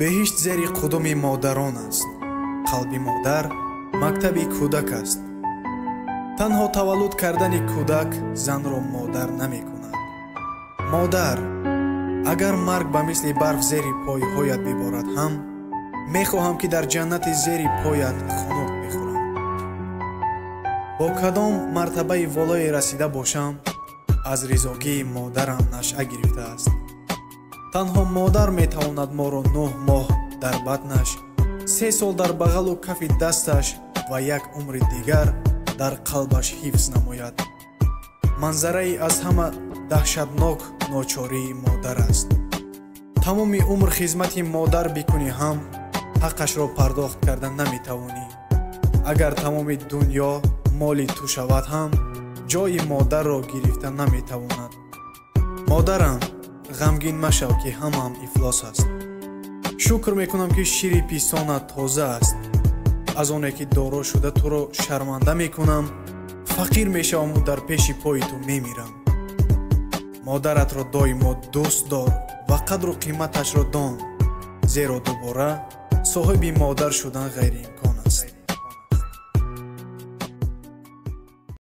بهشت زیر قدم مادران است. قلب مادر مکتب کودک است. تنها تولد کردن کودک زن را مادر نمی کند. مادر اگر مرگ به مثل برف زیر پایهایت ببارد هم میخواهم که در جنت زیر پایت خنک بخورم. با کدام مرتبه والای رسیده باشم از رضاگی مادرم نشأه گرفته است. تنها مادر میتواند ما را 9 ماه در بطنش، 3 سال در بغل و کف دستش و 1 عمر دیگر در قلبش حفظ نماید. منظره از همه دهشتناک ناچاری مادر است. تمام عمر خدمت مادر بکنی هم حقش را پرداخت کردن نمیتوانی. اگر تمام دنیا مال تو شود هم جای مادر را گرفتن نمیتواند. مادرم غمگین مشو که هم افلاس است. شکر میکنم که شیر پیستانت تازه است. از آنه که دارا شده تو را شرمنده میکنم فقیر میشوم و در پیش پای تو میمیرم. مادرت را دائما دوست دار و قدر و قیمتش را دان، زیرا دوباره صاحب مادر شدن غیر امکان است.